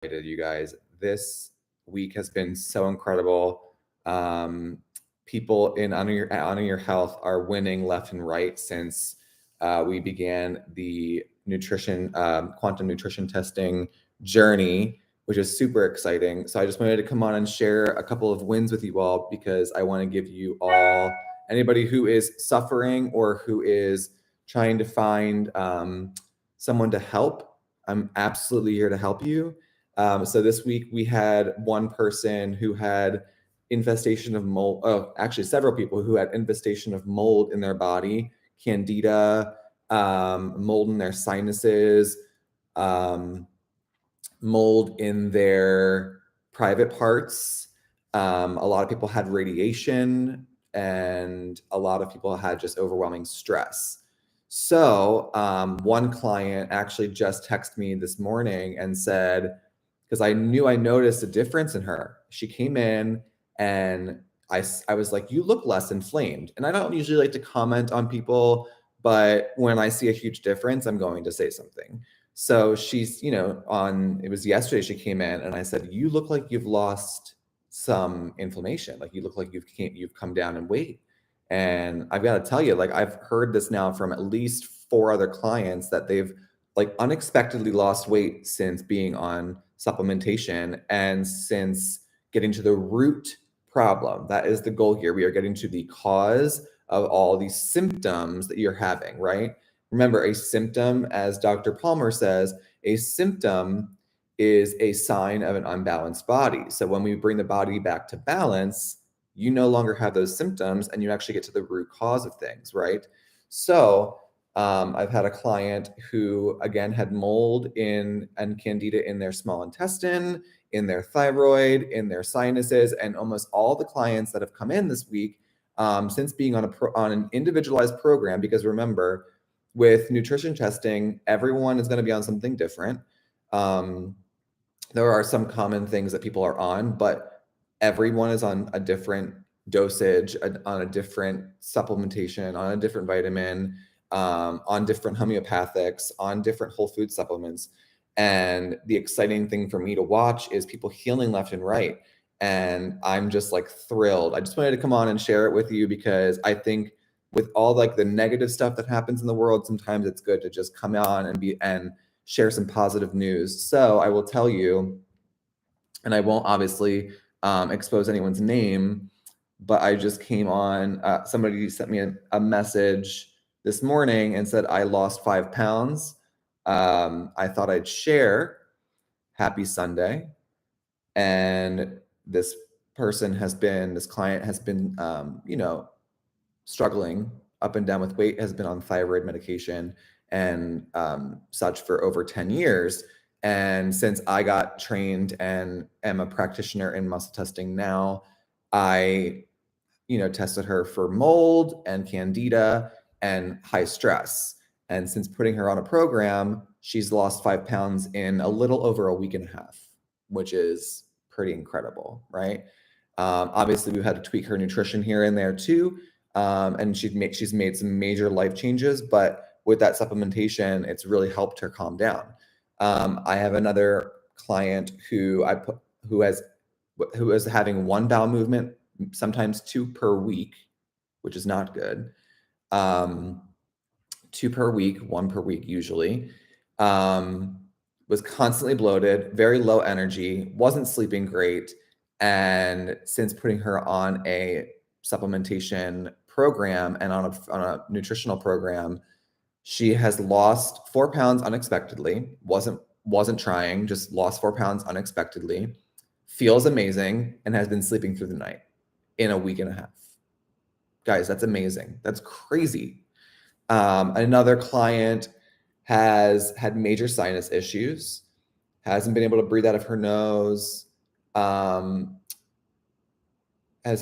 You guys. This week has been so incredible. People in Honor Your Health are winning left and right since we began the quantum nutrition testing journey, which is super exciting. So I just wanted to come on and share a couple of wins with you all because I want to give you all, anybody who is suffering or who is trying to find someone to help. I'm absolutely here to help you. So this week we had one person who had infestation of mold. Oh, actually, several people who had infestation of mold in their body, candida, mold in their sinuses, mold in their private parts. A lot of people had radiation, and a lot of people had just overwhelming stress. So one client actually just texted me this morning and said, because I noticed a difference in her. She came in and I was like, you look less inflamed. And I don't usually like to comment on people, but when I see a huge difference, I'm going to say something. So she's, it was yesterday she came in and I said, you look like you've lost some inflammation. Like you look like you've come down in weight. And I've got to tell you, like I've heard this now from at least 4 other clients that they've like unexpectedly lost weight since being on supplementation and since getting to the root problem. That is the goal here. We are getting to the cause of all these symptoms that you're having, right? Remember, a symptom, as Dr. Palmer says, a symptom is a sign of an unbalanced body. So when we bring the body back to balance, you no longer have those symptoms and you actually get to the root cause of things, right? So I've had a client who, again, had mold and candida in their small intestine, in their thyroid, in their sinuses, and almost all the clients that have come in this week since being on an individualized program, because remember, with nutrition testing, everyone is going to be on something different. There are some common things that people are on, but everyone is on a different dosage, on a different supplementation, on a different vitamin, on different homeopathics, on different whole food supplements. And the exciting thing for me to watch is people healing left and right. And I'm just like thrilled. I just wanted to come on and share it with you because I think with all like the negative stuff that happens in the world, sometimes it's good to just come on and share some positive news. So I will tell you, and I won't obviously expose anyone's name, but I just came on. Somebody sent me a message this morning and said, I lost 5 pounds. I thought I'd share. Happy Sunday. And this client has been, struggling up and down with weight, has been on thyroid medication and such for over 10 years. And since I got trained and am a practitioner in muscle testing now, I, tested her for mold and candida and high stress. And since putting her on a program, she's lost 5 pounds in a little over a week and a half, which is pretty incredible, right? Obviously, we've had to tweak her nutrition here and there too. And she's made some major life changes, but with that supplementation, it's really helped her calm down. I have another client who is having 1 bowel movement, sometimes 2 per week, which is not good. 2 per week, 1 per week usually. Was constantly bloated, very low energy, wasn't sleeping great, and since putting her on a supplementation program and on a nutritional program, she has lost 4 pounds unexpectedly. Wasn't trying, just lost 4 pounds unexpectedly. Feels amazing and has been sleeping through the night in a week and a half. Guys, that's amazing. That's crazy. Another client has had major sinus issues, hasn't been able to breathe out of her nose, has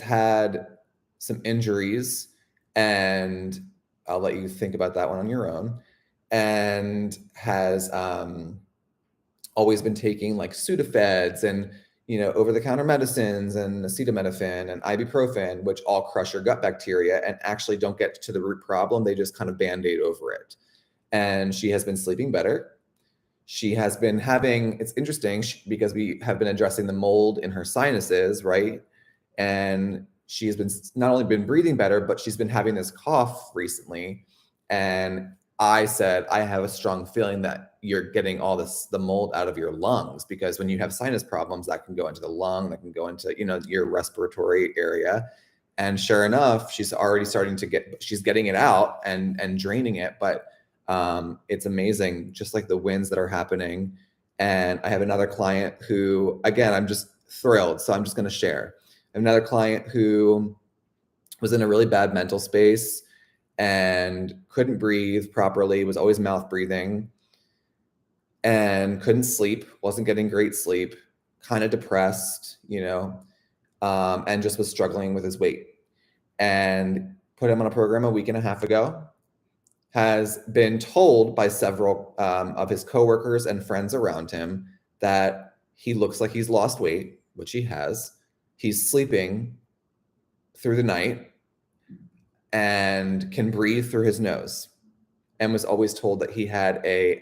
had some injuries, and I'll let you think about that one on your own, and has always been taking like Sudafeds and over-the-counter medicines and acetaminophen and ibuprofen, which all crush your gut bacteria and actually don't get to the root problem. They just kind of Band-Aid over it. And she has been sleeping better. She has been having, it's interesting because we have been addressing the mold in her sinuses, right? And she has been not only been breathing better, but she's been having this cough recently. And I said, I have a strong feeling that you're getting all the mold out of your lungs, because when you have sinus problems, that can go into the lung, that can go into, your respiratory area. And sure enough, she's already starting to she's getting it out and draining it. But it's amazing, just like the wins that are happening. And I have another client who, again, I'm just thrilled. So I'm just going to share. I have another client who was in a really bad mental space and couldn't breathe properly, was always mouth breathing, and couldn't sleep, wasn't getting great sleep, kind of depressed, and just was struggling with his weight. And put him on a program a week and a half ago. Has been told by several of his coworkers and friends around him that he looks like he's lost weight, which he has. He's sleeping through the night and can breathe through his nose, and was always told that he had a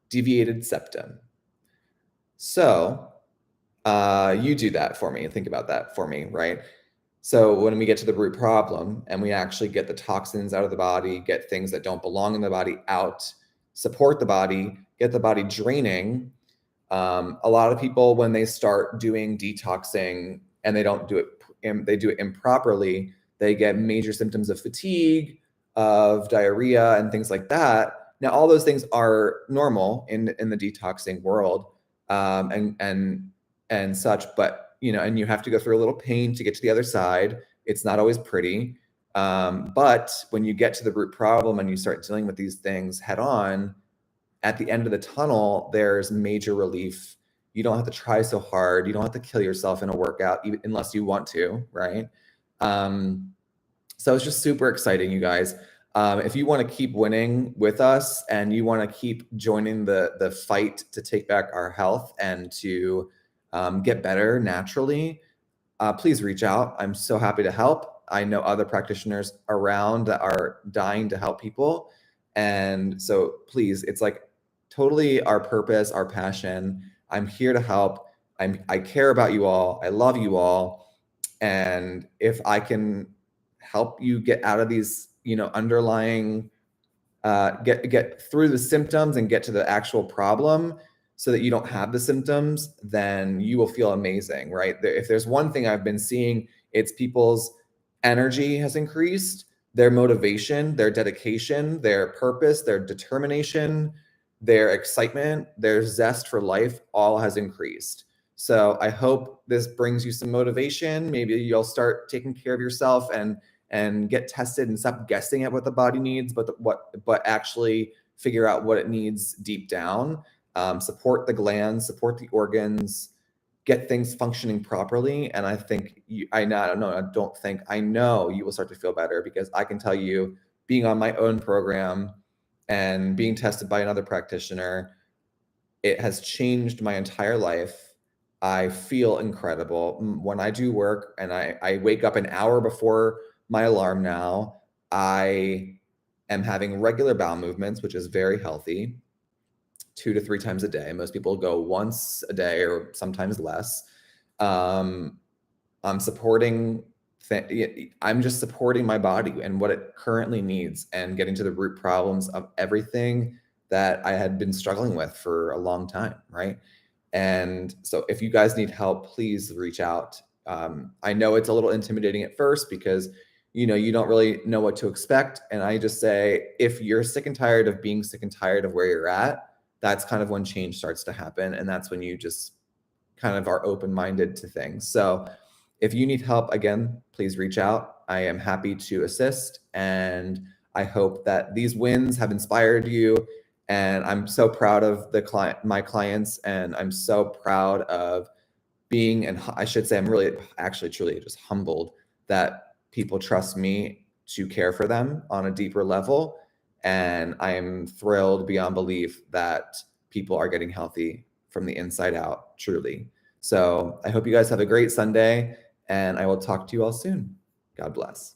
deviated septum. So you do that for me and think about that for me, right? So when we get to the root problem and we actually get the toxins out of the body, get things that don't belong in the body out, support the body, get the body draining. A lot of people, when they start doing detoxing and they don't do it, they do it improperly, they get major symptoms of fatigue, of diarrhea, and things like that. Now, all those things are normal in the detoxing world, and such, but and you have to go through a little pain to get to the other side. It's not always pretty. But when you get to the root problem and you start dealing with these things head on, at the end of the tunnel, there's major relief. You don't have to try so hard. You don't have to kill yourself in a workout, even, unless you want to, right? So it's just super exciting, you guys. If you want to keep winning with us and you want to keep joining the fight to take back our health and to get better naturally, please reach out. I'm so happy to help. I know other practitioners around that are dying to help people. And so please, it's like totally our purpose, our passion. I'm here to help. I care about you all. I love you all. And if I can help you get out of these, underlying, get through the symptoms and get to the actual problem, so that you don't have the symptoms, then you will feel amazing, right? If there's one thing I've been seeing, it's people's energy has increased, their motivation, their dedication, their purpose, their determination, their excitement, their zest for life, all has increased. So I hope this brings you some motivation. Maybe you'll start taking care of yourself and get tested and stop guessing at what the body needs, but actually figure out what it needs deep down. Support the glands, support the organs, get things functioning properly. And I think I know you will start to feel better, because I can tell you, being on my own program and being tested by another practitioner, it has changed my entire life. I feel incredible. When I do work and I wake up an hour before my alarm now, I am having regular bowel movements, which is very healthy. 2 to 3 times a day. Most people go once a day or sometimes less. I'm just supporting my body and what it currently needs, and getting to the root problems of everything that I had been struggling with for a long time, right? And so if you guys need help, please reach out. I know it's a little intimidating at first, because you don't really know what to expect. And I just say, if you're sick and tired of being sick and tired of where you're at, that's kind of when change starts to happen. And that's when you just kind of are open-minded to things. So if you need help, again, please reach out. I am happy to assist. And I hope that these wins have inspired you. And I'm so proud of my clients. And I'm so proud of being, and I should say, I'm really actually truly just humbled that people trust me to care for them on a deeper level. And I am thrilled beyond belief that people are getting healthy from the inside out, truly. So I hope you guys have a great Sunday, and I will talk to you all soon. God bless.